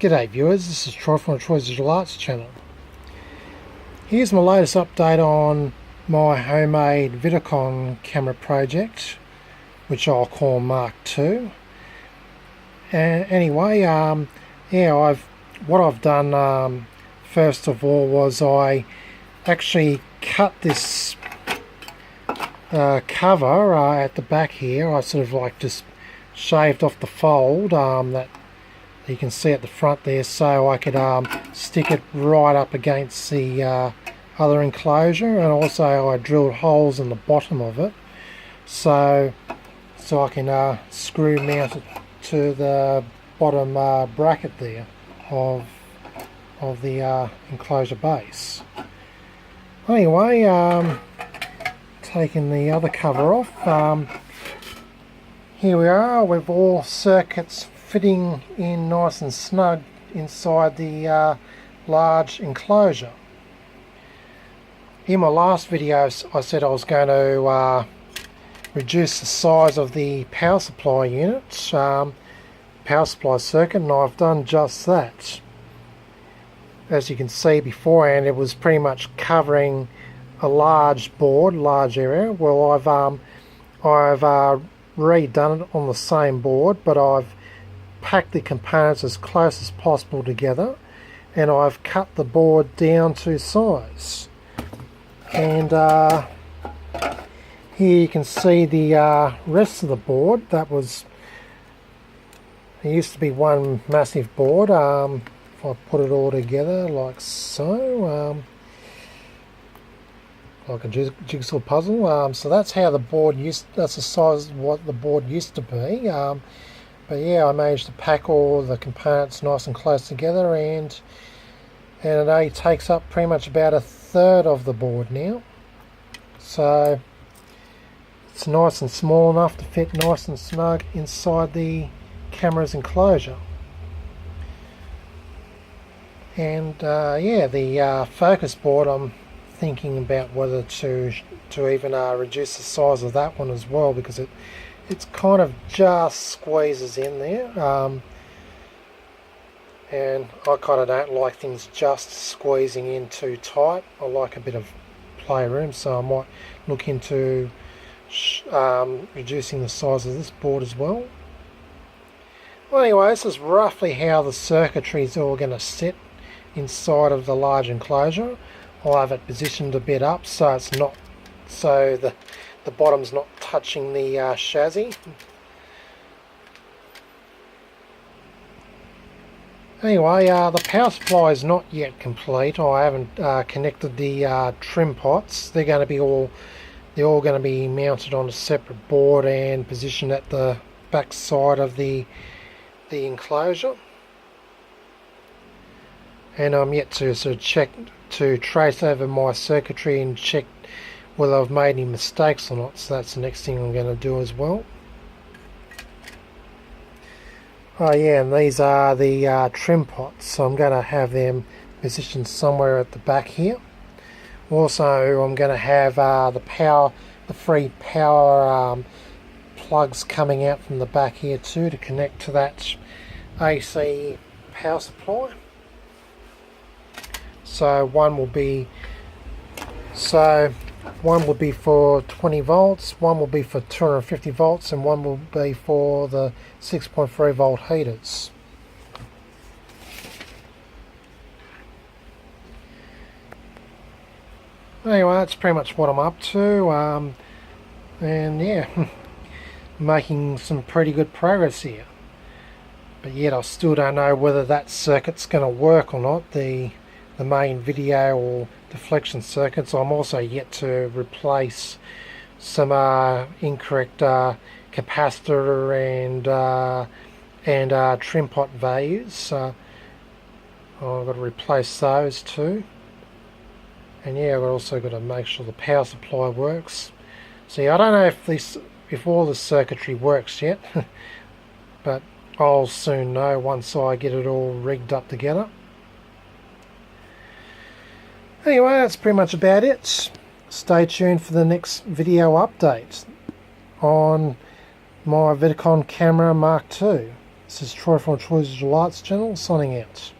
G'day viewers, this is Troy from the Troy's Digital Arts channel. Here's my latest update on my homemade Vidicon camera project, which I'll call Mark II. And anyway, what I've done first of all was I actually cut this cover at the back here. I sort of like just shaved off the fold that you can see at the front there, so I could stick it right up against the other enclosure, and also I drilled holes in the bottom of it so I can screw mount it to the bottom bracket there of the enclosure base. Anyway, taking the other cover off, here we are with all circuits fitting in nice and snug inside the large enclosure. In my last video I said I was going to reduce the size of the power supply unit, power supply circuit, and I've done just that. As you can see beforehand, it was pretty much covering a large area. Well, I've redone it on the same board, but I've packed the components as close as possible together, and I've cut the board down to size. And here you can see the rest of the board. It used to be one massive board. If I put it all together like so, like a jigsaw puzzle. So that's how the board that's the size of what the board used to be. But yeah, I managed to pack all the components nice and close together, and it only takes up pretty much about a third of the board now. So it's nice and small enough to fit nice and snug inside the camera's enclosure. And yeah, the focus board, I'm thinking about whether to even reduce the size of that one as well, because it's kind of just squeezes in there, and I kind of don't like things just squeezing in too tight. I like a bit of playroom, so I might look into reducing the size of this board as well. Well, anyway, this is roughly how the circuitry is all going to sit inside of the large enclosure. I'll have it positioned a bit up so it's not, so the bottom's not touching the chassis. Anyway, the power supply is not yet complete. I haven't connected the trim pots. They're all going to be mounted on a separate board and positioned at the back side of the enclosure. And I'm yet to sort of trace over my circuitry and check whether I've made any mistakes or not, so that's the next thing I'm going to do as well. Oh yeah, and these are the trim pots, so I'm going to have them positioned somewhere at the back here. Also, I'm going to have the free power plugs coming out from the back here too, to connect to that AC power supply. So one will be for 20 volts, one will be for 250 volts, and one will be for the 6.3 volt heaters. Anyway, that's pretty much what I'm up to, and yeah, making some pretty good progress here. But yet I still don't know whether that circuit's going to work or not, the main video or deflection circuits. I'm also yet to replace some incorrect capacitor and trim pot values. I've got to replace those too. And yeah, I've also got to make sure the power supply works. See, I don't know if all the circuitry works yet, but I'll soon know once I get it all rigged up together. Anyway, that's pretty much about it. Stay tuned for the next video update on my Vidicon camera Mark II. This is Troy from Troy's Digital Arts channel, signing out.